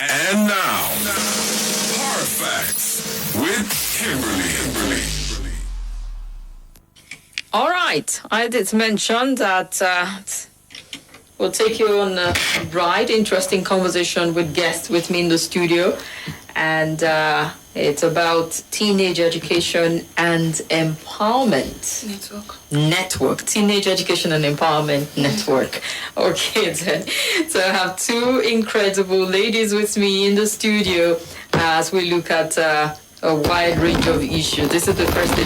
And now, Hard Facts with Kimberly. All right. I did mention that we'll take you on a bright, interesting conversation with guests with me in the studio. And it's about teenage education and empowerment. Network. Teenage Education and Empowerment Network. Okay, then. So I have two incredible ladies with me in the studio as we look at a wide range of issues. This is the first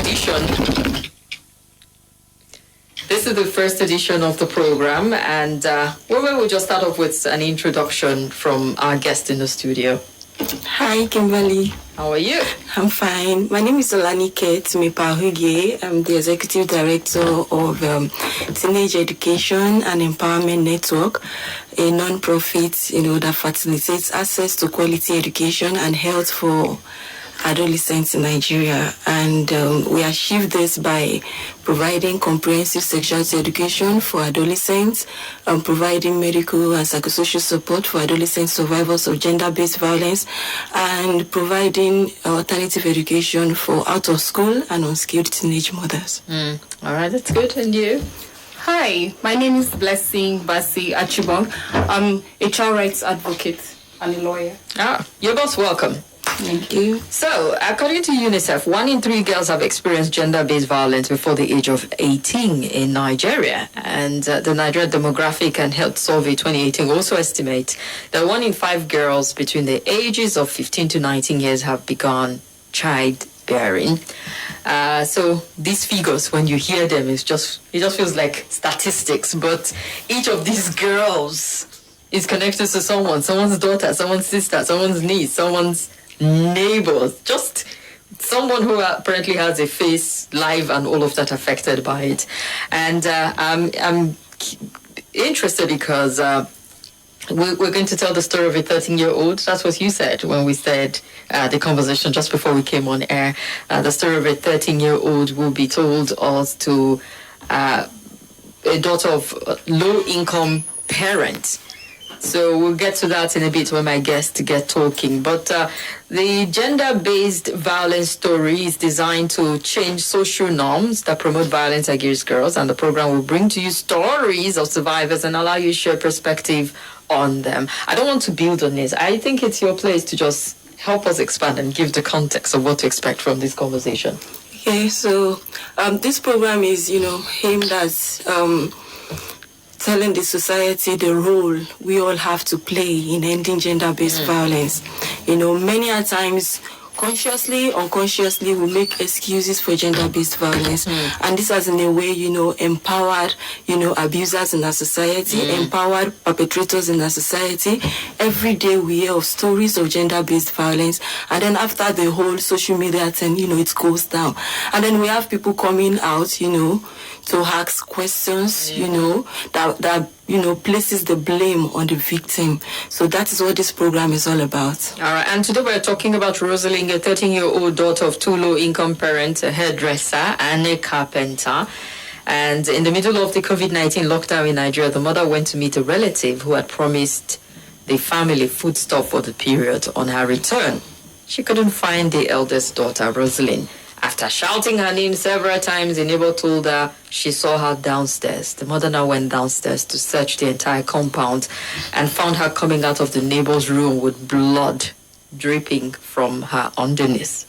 edition of the program, and we'll just start off with an introduction from our guest in the studio. Hi, Kimberly. How are you? I'm fine. My name is Olanike Tumipahugie. I'm the Executive Director of Teenage Education and Empowerment Network, a non-profit, that facilitates access to quality education and health for adolescents in Nigeria. And we achieve this by providing comprehensive sexuality education for adolescents, providing medical and psychosocial support for adolescent survivors of gender-based violence, and providing alternative education for out-of-school and unskilled teenage mothers. All right, that's good. And you? Hi, my name is Blessing Basi Achibong. I'm a child rights advocate and a lawyer. You're both welcome. Thank you. So, according to UNICEF, 1 in 3 girls have experienced gender-based violence before the age of 18 in Nigeria. And the Nigeria Demographic and Health Survey 2018 also estimates that 1 in 5 girls between the ages of 15 to 19 years have begun childbearing. So these figures, when you hear them, it just feels like statistics. But each of these girls is connected to someone's daughter, someone's sister, someone's niece, someone's neighbors, just someone who apparently has a face, live, and all of that affected by it. And I'm interested because we're going to tell the story of a 13-year-old. That's what you said when we said the conversation just before we came on air. The story of a 13-year-old will be told us to a daughter of low-income parents. So we'll get to that in a bit when my guests get talking. But the gender-based violence story is designed to change social norms that promote violence against girls. And the program will bring to you stories of survivors and allow you to share perspective on them. I don't want to build on this. I think it's your place to just help us expand and give the context of what to expect from this conversation. Okay, so this program is, aimed at telling the society the role we all have to play in ending gender-based violence. Many a times, consciously, unconsciously, we make excuses for gender-based violence. And this has, in a way, empowered, abusers in our society, empowered perpetrators in our society. Every day we hear of stories of gender-based violence. And then after the whole social media thing, it goes down. And then we have people coming out, to ask questions, that places the blame on the victim. So that is what this program is all about. All right, and today we're talking about Rosalind, a 13-year-old daughter of 2 low-income parents, a hairdresser and a carpenter. And in the middle of the COVID-19 lockdown in Nigeria, the mother went to meet a relative who had promised the family foodstuff for the period. On her return, she couldn't find the eldest daughter, Rosalind. After shouting her name several times, the neighbor told her she saw her downstairs. The mother now went downstairs to search the entire compound and found her coming out of the neighbor's room with blood dripping from her underneath.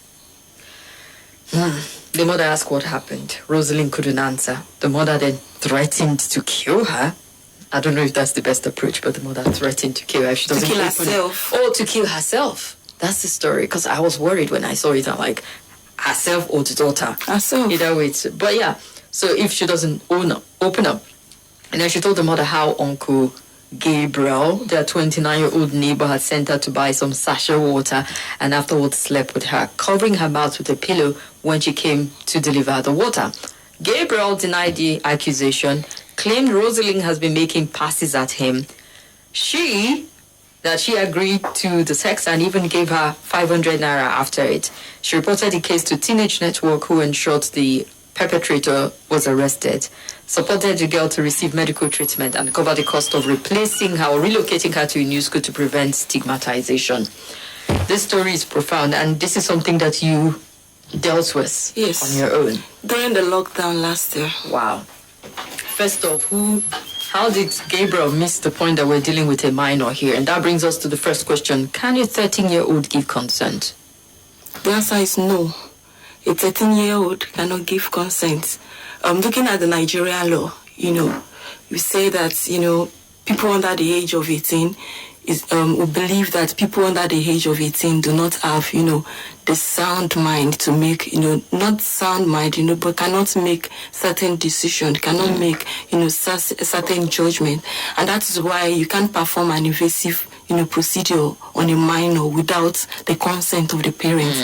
The mother asked what happened. Rosalind couldn't answer. The mother then threatened to kill her. I don't know if that's the best approach, but the mother threatened to kill her if she doesn't kill herself. Oh, to kill herself. That's the story, because I was worried when I saw it. I'm like, herself or the daughter. Herself. Either way. But yeah, so if she doesn't open up. And then she told the mother how Uncle Gabriel, their 29-year-old neighbor, had sent her to buy some sachet water and afterwards slept with her, covering her mouth with a pillow when she came to deliver the water. Gabriel denied the accusation, claimed Rosalind has been making passes at him. She agreed to the sex and even gave her 500 naira after it. She reported the case to Teenage Network, who ensured the perpetrator was arrested, supported the girl to receive medical treatment and cover the cost of replacing her or relocating her to a new school to prevent stigmatization. This story is profound, and this is something that you dealt with on your own. During the lockdown last year. Wow. First off, how did Gabriel miss the point that we're dealing with a minor here? And that brings us to the first question. Can a 13-year-old give consent? The answer is no. A 13-year-old cannot give consent. Looking at the Nigerian law, you say that, people under the age of 18 we believe that people under the age of 18 do not have, the sound mind to make, not sound mind, but cannot make certain decisions, cannot make, certain judgment. And that is why you can't perform an invasive, procedure on a minor without the consent of the parents.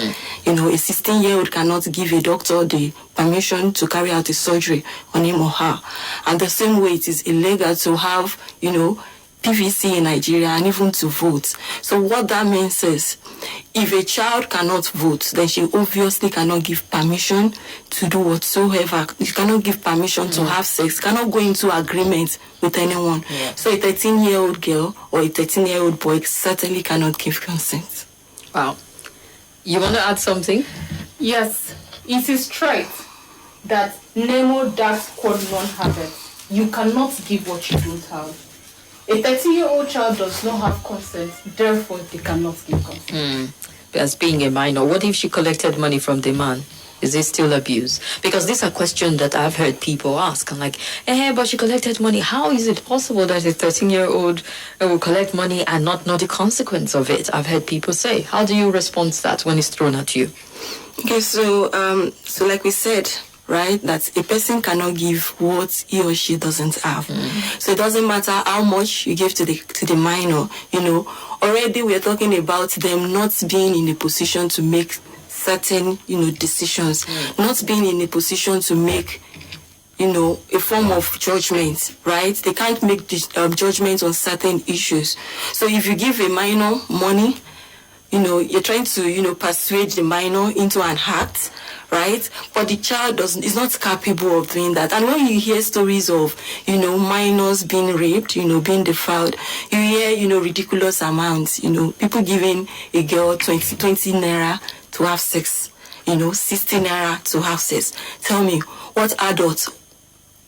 A 16-year-old cannot give a doctor the permission to carry out a surgery on him or her. And the same way it is illegal to have, PVC in Nigeria and even to vote. So what that means is, if a child cannot vote, then she obviously cannot give permission to do whatsoever. You cannot give permission to have sex, cannot go into agreement with anyone. Yeah. So a 13-year-old girl or a 13-year-old boy certainly cannot give consent. Wow. You want to add something? Yes. It is trite that nemo das quod non habet. You cannot give what you don't have. A 13-year-old child does not have consent, therefore they cannot give consent. As being a minor, what if she collected money from the man? Is it still abuse? Because these are questions that I've heard people ask. I'm like, but she collected money. How is it possible that a 13-year-old will collect money and not know the consequence of it? I've heard people say. How do you respond to that when it's thrown at you? Okay, so like we said, right, that a person cannot give what he or she doesn't have. So it doesn't matter how much you give to the minor, already we're talking about them not being in a position to make certain, decisions, not being in a position to make, a form of judgment, right? They can't make judgment on certain issues. So if you give a minor money, you're trying to, persuade the minor into an act, right? But the child is not capable of doing that. And when you hear stories of, minors being raped, being defiled, you hear, ridiculous amounts, people giving a girl 20 naira to have sex, 60 naira to have sex. Tell me, what adult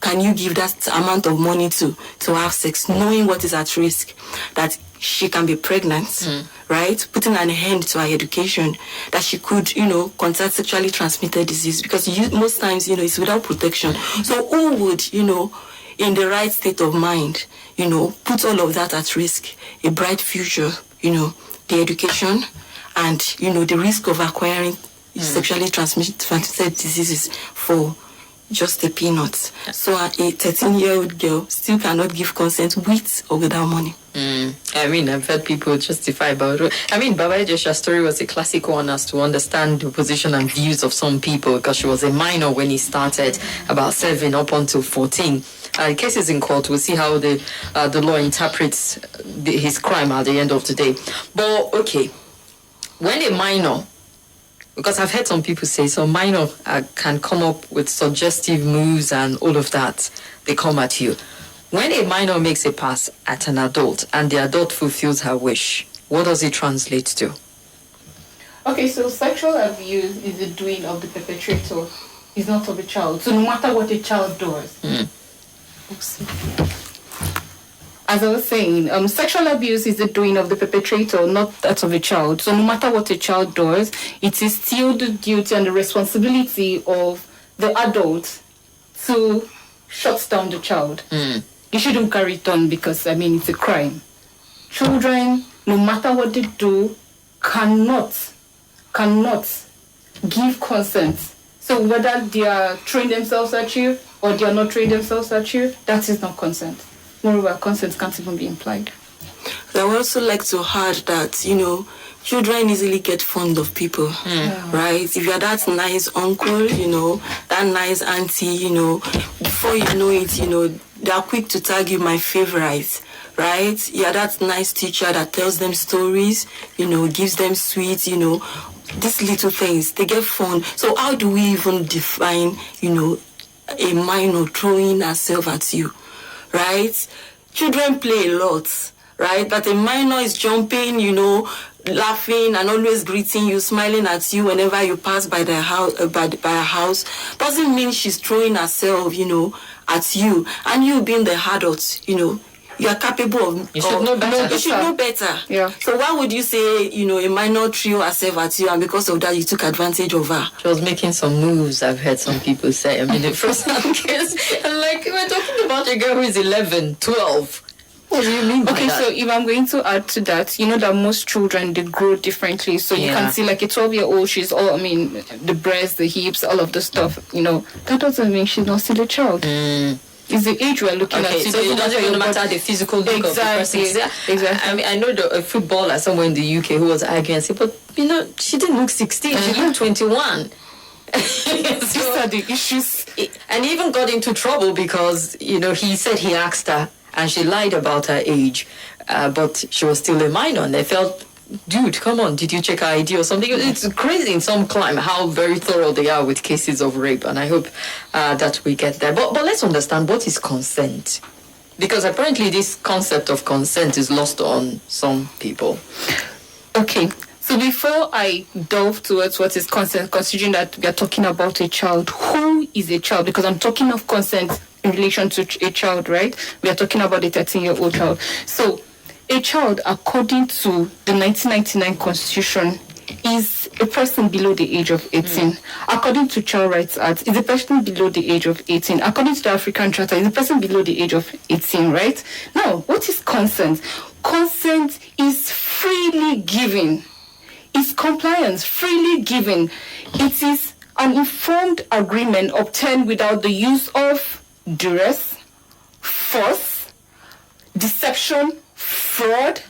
can you give that amount of money to have sex, knowing what is at risk? That she can be pregnant, right? Putting an end to her education, that she could, contract sexually transmitted disease, because most times, it's without protection. So who would, in the right state of mind, put all of that at risk? A bright future, the education, and, the risk of acquiring sexually transmitted diseases for just a peanut. So a 13-year-old girl still cannot give consent with or without money. I've heard people justify about it. Baba Joshua's story was a classic one as to understand the position and views of some people, because she was a minor when he started, about 7 up until 14. Cases in court, we'll see how the law interprets his crime at the end of the day. But, okay, when a minor, because I've heard some people say, so minor can come up with suggestive moves and all of that, they come at you. When a minor makes a pass at an adult and the adult fulfills her wish, what does it translate to? Okay, so sexual abuse is the doing of the perpetrator, it's not of a child. So no matter what a child does. As I was saying, sexual abuse is the doing of the perpetrator, not that of a child. So no matter what a child does, it is still the duty and the responsibility of the adult to shut down the child. You shouldn't carry it on because, it's a crime. Children, no matter what they do, cannot give consent. So whether they are throwing themselves at you or they are not throwing themselves at you, that is not consent. Moreover, consent can't even be implied. I would also like to add that, children easily get fond of people, right? If you're that nice uncle, that nice auntie, before you know it, they are quick to tag you my favorite, right? You're that nice teacher that tells them stories, gives them sweets, these little things, they get fun. So how do we even define, a minor throwing herself at you, right? Children play a lot, right? That a minor is jumping, laughing and always greeting you, smiling at you whenever you pass by the house, by a house, doesn't mean she's throwing herself, at you. And you being the adult, you are capable of... You should know better. You should know better. Yeah. So why would you say, a minor threw herself at you and because of that you took advantage of her? She was making some moves, I've heard some people say. I mean, the first case, I'm like, we're talking about a girl who is 11, 12. What do you mean by Okay, that? so if I'm going to add to that, you know that most children, they grow differently. So you can see like a 12-year-old, she's all, the breasts, the hips, all of the stuff, That doesn't mean she's not still a child. It's the age we're looking at. So it doesn't even matter the physical look of the person. Exactly. I mean, I know a footballer somewhere in the UK who was arguing and said, but, she didn't look 16, she looked 21. These are the issues. And he even got into trouble because, he said he asked her and she lied about her age, but she was still a minor and they felt, dude, come on, did you check her ID or something? It's crazy in some climb how very thorough they are with cases of rape, and I hope that we get there. But let's understand, what is consent? Because apparently this concept of consent is lost on some people. Okay, so before I delve towards what is consent, considering that we are talking about a child, who is a child? Because I'm talking of consent in relation to a child, right? We are talking about a 13-year-old child. So a child, according to the 1999 Constitution, is a person below the age of 18. According to Child Rights Act, is a person below the age of 18. According to the African Charter, is a person below the age of 18, right? Now, what is consent? Consent is freely given. It's compliance, freely given. It is an informed agreement obtained without the use of duress, force, deception, fraud,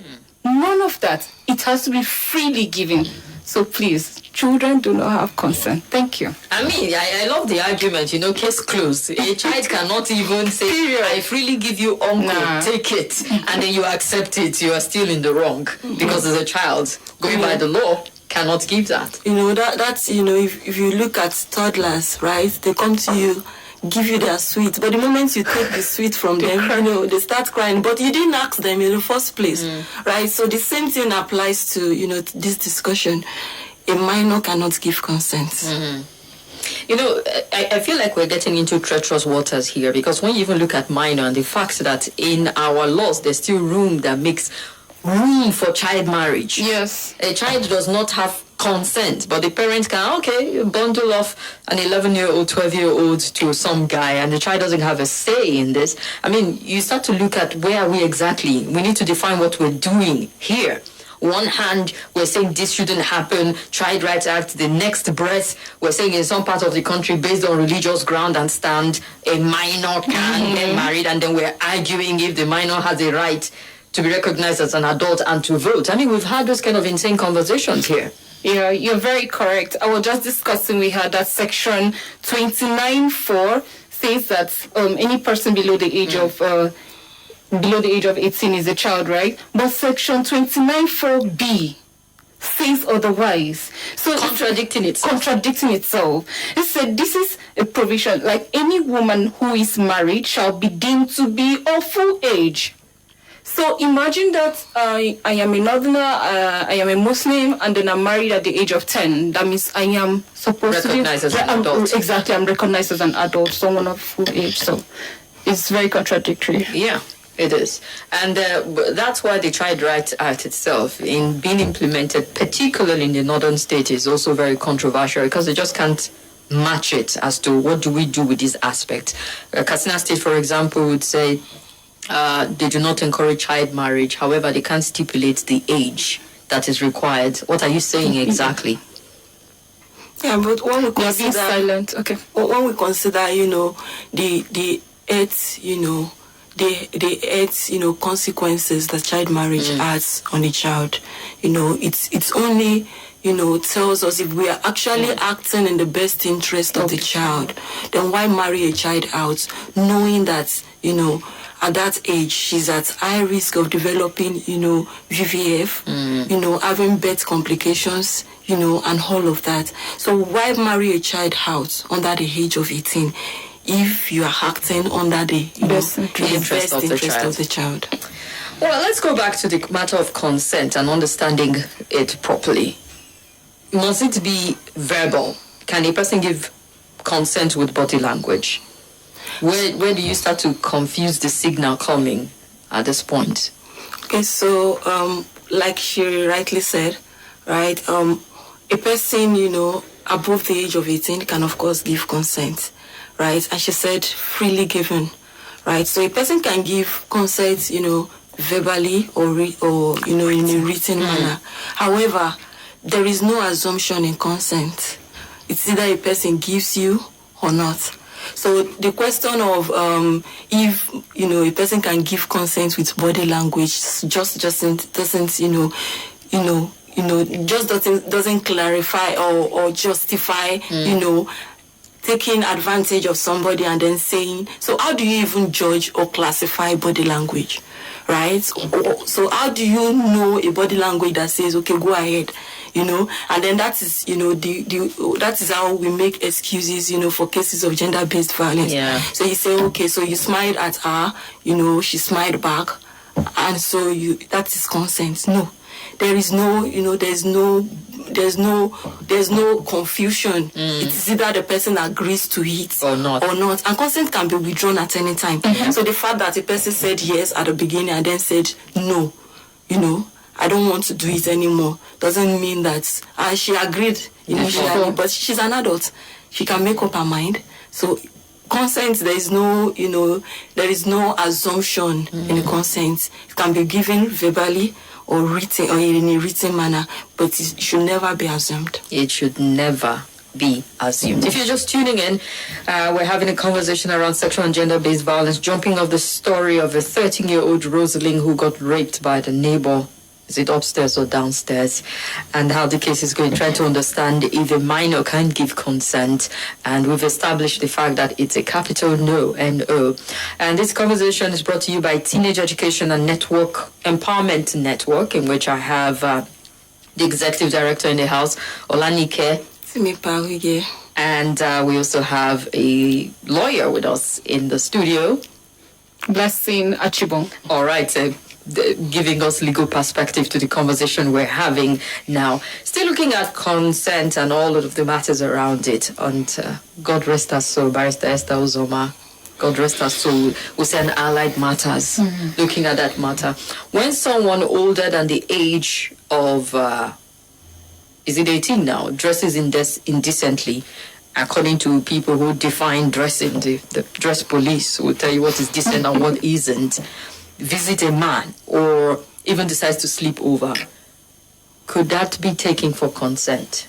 none of that. It has to be freely given. So please, children do not have consent. Thank you. I mean, I love the argument, case closed. A child cannot even say, I freely give you uncle, take it, and then you accept it. You are still in the wrong because as a child, going by the law, cannot give that. That's, if you look at toddlers, right, they come to you, give you their sweet, but the moment you take the sweet from them, they start crying, but you didn't ask them in the first place, right? So the same thing applies to, this discussion. A minor cannot give consent. I feel like we're getting into treacherous waters here, because when you even look at minor and the fact that in our laws, there's still room that makes room for child marriage. Yes. A child does not have consent, but the parents can, bundle off an 11-year-old, 12-year-old to some guy, and the child doesn't have a say in this. I mean, you start to look at where are we exactly. We need to define what we're doing here. One hand, we're saying this shouldn't happen, Child Rights Act. The next breath, we're saying in some parts of the country, based on religious ground and stand, a minor can get married, and then we're arguing if the minor has a right to be recognized as an adult and to vote. I mean, we've had those kind of insane conversations here. Yeah, you're very correct. I was just discussing, we had that section 29(4) says that any person below the age of 18 is a child, right? But section 29(4)(b) says otherwise. So Contradicting itself. It said this is a provision, like any woman who is married shall be deemed to be of full age. So imagine that I am a northerner, I am a Muslim, and then I'm married at the age of 10. That means I am supposed to be recognized as an adult. Exactly, I'm recognized as an adult, someone of full age. So it's very contradictory. Yeah, it is. And that's why the Child Rights Act itself, in being implemented, particularly in the northern states, is also very controversial because they just can't match it as to what do we do with this aspect. Katsina State, for example, would say, they do not encourage child marriage. However, they can't stipulate the age that is required. What are you saying exactly? Yeah, but when we consider silent. Okay. When we consider, the 8, they add, consequences that child marriage has on a child. It's only, tells us if we are actually acting in the best interest of the child, then why marry a child out, knowing that, at that age, she's at high risk of developing, VVF, having birth complications, and all of that. So why marry a child out under the age of 18 if you are acting under the best interest of the child? Well, let's go back to the matter of consent and understanding it properly. Must it be verbal? Can a person give consent with body language? Where do you start to confuse the signal coming at this point? Okay, so like she rightly said, right, a person, above the age of 18 can, of course, give consent, right? And she said freely given, right? So a person can give consent, verbally or in a written manner. However, there is no assumption in consent. It's either a person gives you or not. So the question of if a person can give consent with body language just doesn't clarify or justify taking advantage of somebody and then saying. So how do you even judge or classify body language, right? So how do you know a body language that says, okay, go ahead? And then that is, that is how we make excuses, for cases of gender-based violence. Yeah. So you say, okay, so you smiled at her, she smiled back, and so that is consent. No, there is no, there's no confusion. It is either the person agrees to it or not. And consent can be withdrawn at any time. So the fact that a person said yes at the beginning and then said no, I don't want to do it anymore, doesn't mean that she agreed initially, but she's an adult. She can make up her mind. So consent, there is no assumption in consent. It can be given verbally or written or in a written manner, but it should never be assumed. It should never be assumed. If you're just tuning in, we're having a conversation around sexual and gender-based violence, jumping off the story of a 13-year-old Rosalind who got raped by the neighbor. Is it upstairs or downstairs? And how the case is going, trying to understand if a minor can give consent. And we've established the fact that it's a capital no, N-O. And this conversation is brought to you by Teenage Education and Network Empowerment Network, in which I have the executive director in the house, Olanike. And we also have a lawyer with us in the studio, Blessing Achibong. All right, giving us legal perspective to the conversation we're having now. Still looking at consent and all of the matters around it. And God rest her soul, Barrister Esther Uzoma. God rest her soul. We say allied matters, looking at that matter. When someone older than the age of, is it 18 now, dresses indecently, according to people who define dressing, the dress police will tell you what is decent and what isn't, visit a man or even decides to sleep over, could that be taken for consent?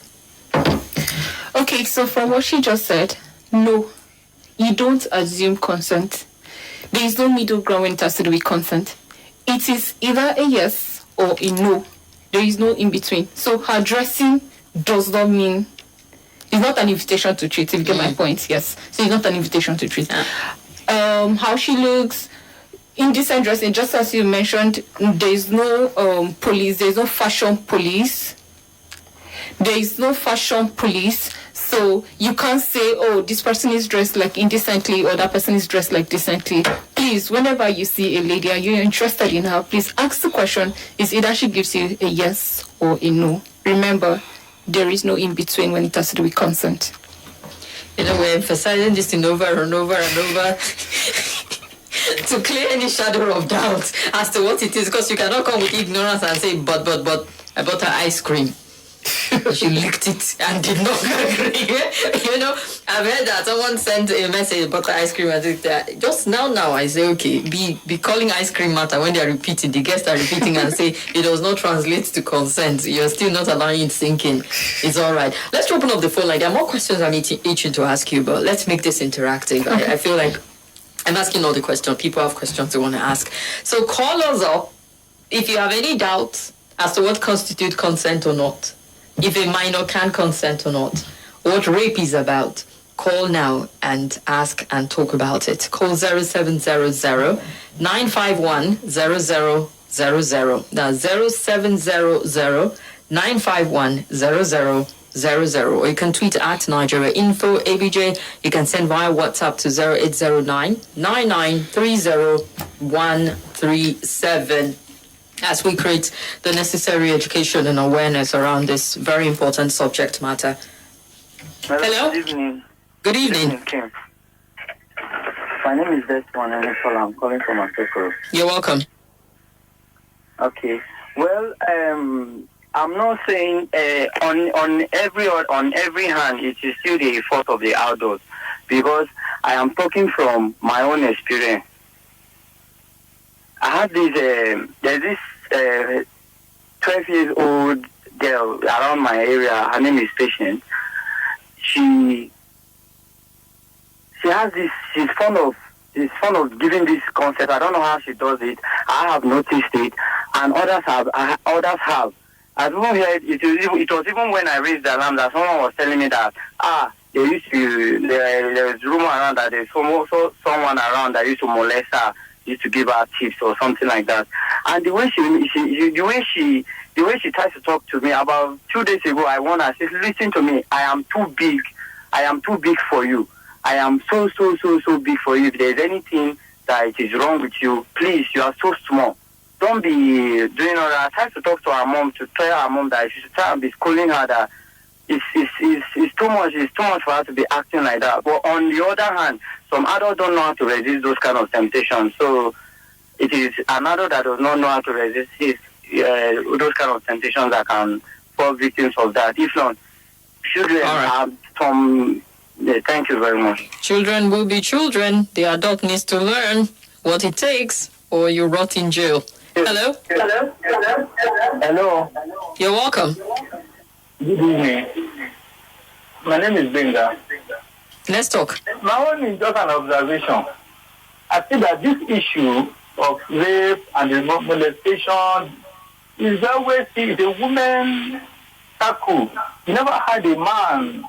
Okay, so from what she just said, no, you don't assume consent. There is no middle ground when it has to do with consent. It is either a yes or a no. There is no in between. So her dressing does not mean, it's not an invitation to treat, if you get my point, yes. So it's not an invitation to treat. How she looks, indecent dressing, just as you mentioned, there is no police, there is no fashion police. There is no fashion police, so you can't say, oh, this person is dressed like indecently or that person is dressed like decently. Please, whenever you see a lady and you're interested in her, please ask the question. It's either she gives you a yes or a no. Remember, there is no in-between when it has to do with consent. We're emphasizing this in over and over and over to clear any shadow of doubt as to what it is, because you cannot come with ignorance and say, but, I bought her ice cream. She licked it and did not agree. I've heard that someone sent a message about the ice cream and just now I say, okay, be calling ice cream matter when they are repeating, the guests are repeating and say it does not translate to consent. You're still not allowing it thinking. It's all right. Let's open up the phone line. There are more questions I'm itching to ask you, but let's make this interactive. I feel like I'm asking all the questions. People have questions they want to ask. So call us up if you have any doubts as to what constitutes consent or not. If a minor can consent or not. What rape is about. Call now and ask and talk about it. Call 0700 951 0000. That's 0700 951 0000. Or you can tweet at Nigeria Info ABJ. You can send via WhatsApp to 0809 9930 137 as we create the necessary education and awareness around this very important subject matter. Hello? Good evening. Good evening. Kim. My name is Desmond and I'm calling from Akoko. You're welcome. Okay. Well, I'm not saying on every hand it is still the fault of the adults, because I am talking from my own experience. I had there's this 12-year-old girl around my area. Her name is Patient. She has this. She's fond of giving this concept. I don't know how she does it. I have noticed it, and others have. I've even heard it. It was even when I raised the alarm that someone was telling me that there was rumor around that there's someone around that used to molest her, used to give her tips or something like that. And the way she tries to talk to me, about 2 days ago, I warned her. She said, "Listen to me. I am too big. I am too big for you. I am so big for you. If there's anything that is wrong with you, please, you are so small. Don't be doing all that." I tried to talk to her mom, to tell her mom that she should try and be schooling her that it's too much. It's too much for her to be acting like that. But on the other hand, some adults don't know how to resist those kind of temptations. So it is an adult that does not know how to resist those kind of temptations that can fall victims of that. If not, children have some. Thank you very much. Children will be children. The adult needs to learn what it takes, or you rot in jail. Hello? Hello. You're welcome. Good evening. My name is Benga. Let's talk. My own is just an observation. I think that this issue of rape and the molestation is always it's a woman tackle. You never had a man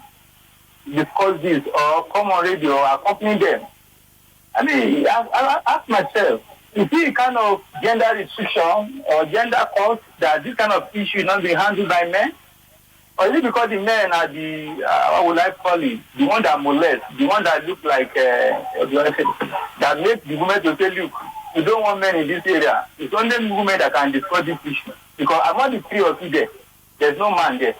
discuss this or come on radio or accompany them. I mean, I ask myself, is it a kind of gender restriction or gender cause that this kind of issue is not being handled by men? Or is it because the men are the, what would I call it, the one that molest, the one that look like, that make the women to say, look, we don't want men in this area. It's only women that can discuss this issue. Because among the three of you there, there's no man there.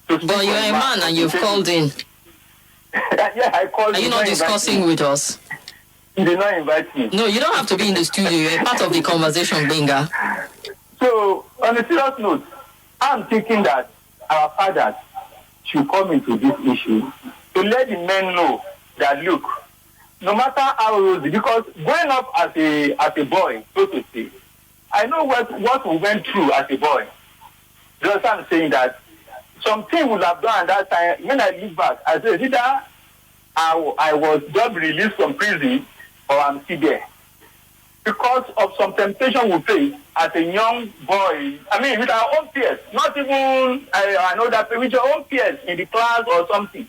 But you're a man and you've called in. Yeah, I called. Are you not discussing with us? You did not invite me. No, you don't have to be in the studio. You're part of the conversation, Benga. So, on a serious note, I'm thinking that our fathers should come into this issue to let the men know that, look, no matter how rosy, because growing up as a boy, so to say, I know what we went through as a boy. Just I'm saying that something would have done at that time. When I look back, I said, either I was just released from prison or I'm still there. Because of some temptation we face as a young boy, I mean, with our own peers, not even, I know that, with your own peers in the class or something.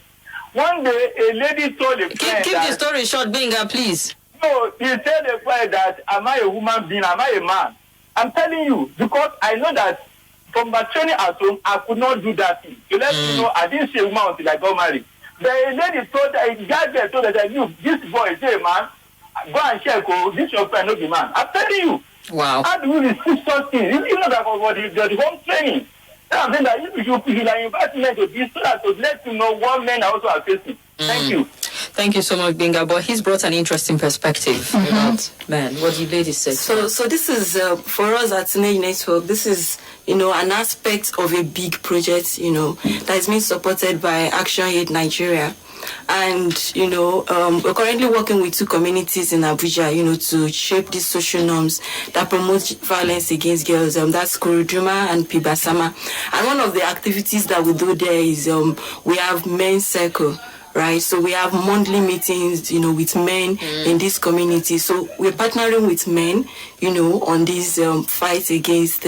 One day, a lady told a friend Keep the story short, Benga, please. No, he said a friend that, am I a woman being, am I a man? I'm telling you, because I know that from my training at home, I could not do that thing. To let you know, I didn't see a woman until I got married. The lady told that, a guy there told that, look, this boy is a man. Go and check, this your friend, not the man. I'm telling you. Wow. How do you resist something? You know that for the home training. I'm saying that if you invite men to this, so that to let you know what men also are facing. Thank you. Thank you so much, Benga. But he's brought an interesting perspective about men. What do you ladies say? So this is, for us at ActionAid Network, this is, an aspect of a big project, that is being supported by ActionAid Nigeria. And, we're currently working with 2 communities in Abuja, to shape these social norms that promote violence against girls. That's Kuruduma and Pibasama. And one of the activities that we do there is we have men's circle. right? So we have monthly meetings, with men in this community. So we're partnering with men, on this fight against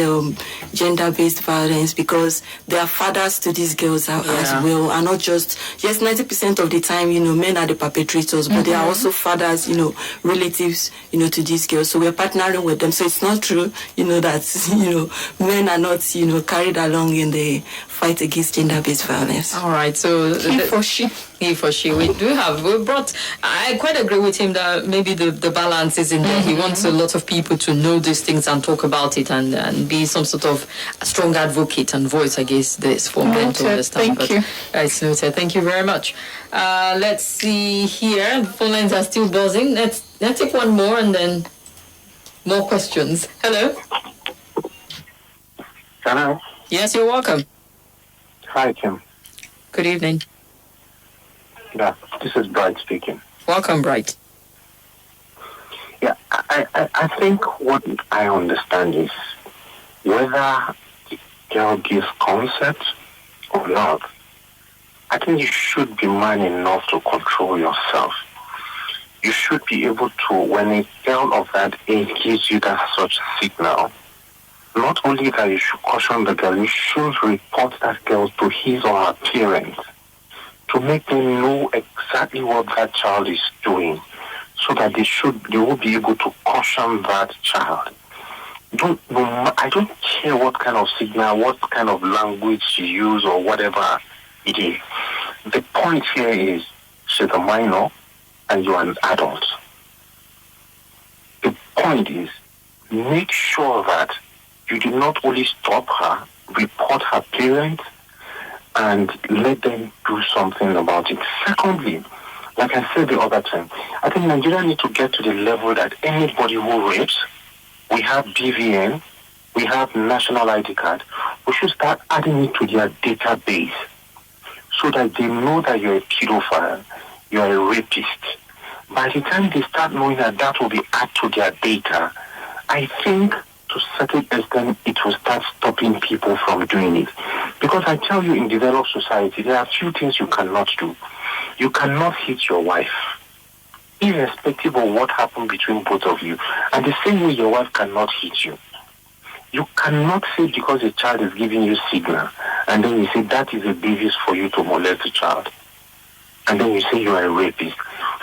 gender-based violence, because they are fathers to these girls as well, and not just, yes, 90% of the time, men are the perpetrators, but they are also fathers, relatives, to these girls. So we're partnering with them. So it's not true, that, men are not, carried along in the fight against gender-based violence. All right, so He for she. I quite agree with him that maybe the balance is in there. He wants a lot of people to know these things and talk about it and be some sort of strong advocate and voice against this for men to understand. Thank you. It's noted. Thank you very much. Let's see here. The phone lines are still buzzing. Let's take one more and then more questions. Hello? Hello. Yes, you're welcome. Hi, Kim. Good evening. Yeah, this is Bright speaking. Welcome, Bright. Yeah, I think what I understand is whether the girl gives consent or not, I think you should be man enough to control yourself. You should be able to, when a girl of that age gives you that such signal, not only that you should caution the girl, you should report that girl to his or her parents to make them know exactly what that child is doing, so that they will be able to caution that child. I don't care what kind of signal, what kind of language you use or whatever it is. The point here is she's a minor and you are an adult. The point is make sure that you do not only stop her, report her parents, and let them do something about it. Secondly, like I said the other time, I think Nigeria needs to get to the level that anybody who rapes, we have BVN, we have national ID card, we should start adding it to their database so that they know that you're a pedophile, you're a rapist. By the time they start knowing that will be added to their data, I think to a certain extent it will start stopping people from doing it. Because I tell you, in developed society, there are few things you cannot do. You cannot hit your wife, irrespective of what happened between both of you. And the same way your wife cannot hit you. You cannot say because a child is giving you signal, and then you say that is a basis for you to molest the child. And then you say you are a rapist.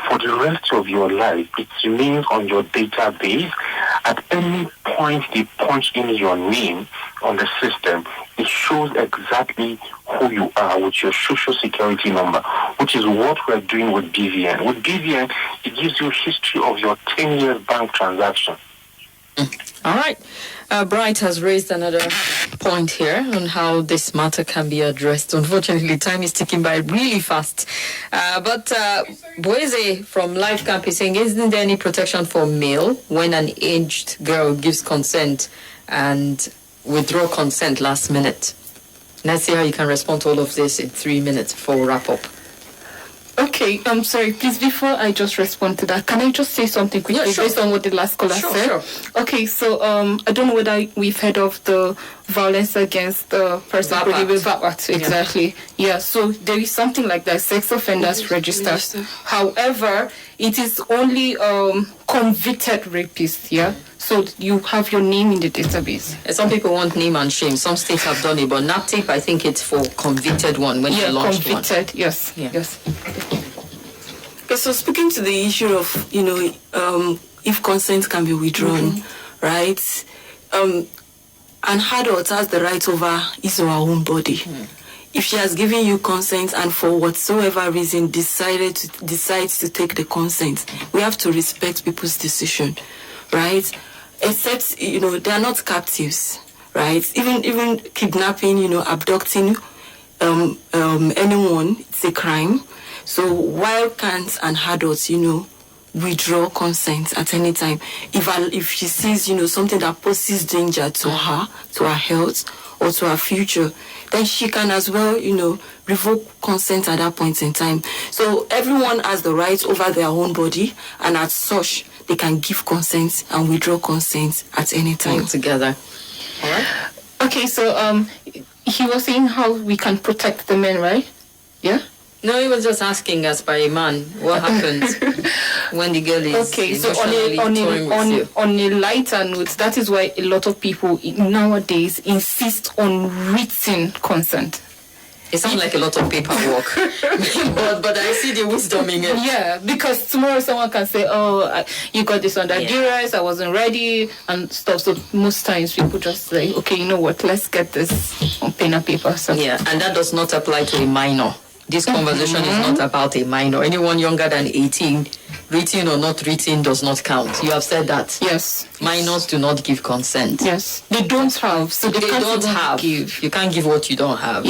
For the rest of your life, it remains on your database. At any point they punch in your name on the system, it shows exactly who you are with your social security number, which is what we're doing with BVN. With BVN, it gives you history of your 10 years bank transaction. All right. Bright has raised another point here on how this matter can be addressed. Unfortunately, time is ticking by really fast. But Boise from Life Camp is saying, isn't there any protection for male when an aged girl gives consent and withdraw consent last minute? Let's see how you can respond to all of this in 3 minutes before we wrap up. Okay, I'm sorry. Please, before I just respond to that, can I just say something quickly based on what the last caller said? Sure. Okay, so I don't know whether we've heard of the violence against the person with VAPAT. Exactly. Yeah, so there is something like that, sex offenders register. However, it is only convicted rapists, yeah? So you have your name in the database. Some people want name and shame. Some states have done it, but NAPTIP, I think it's for convicted one when you launched convicted, one. Yes. Okay, so speaking to the issue of, if consent can be withdrawn, right? An adult has the right over his or her own body. If she has given you consent and for whatsoever reason decides to take the consent, we have to respect people's decision, right? Except, they are not captives, right? Even kidnapping, abducting anyone, it's a crime. So why can't an adult, withdraw consent at any time? If she sees, something that poses danger to her, to her health, or to her future, then she can as well, revoke consent at that point in time. So everyone has the right over their own body, and as such, they can give consent and withdraw consent at any time. Together. All right. Okay, so he was saying how we can protect the men, right? Yeah? No, he was just asking us by a man what happens when the girl is Okay, so emotionally toying with you. on a lighter note, that is why a lot of people nowadays insist on written consent. It sounds like a lot of paperwork, but I see the wisdom in it. Yeah, because tomorrow someone can say, you got this under duress, I wasn't ready, and stuff. So most times people just say, okay, you know what, let's get this on pen and paper. So. Yeah, and that does not apply to a minor. This conversation is not about a minor. Anyone younger than 18, written or not written, does not count. You have said that. Yes. Minors do not give consent. Yes. They don't have. So they can't don't even have. give. You can't give what you don't have.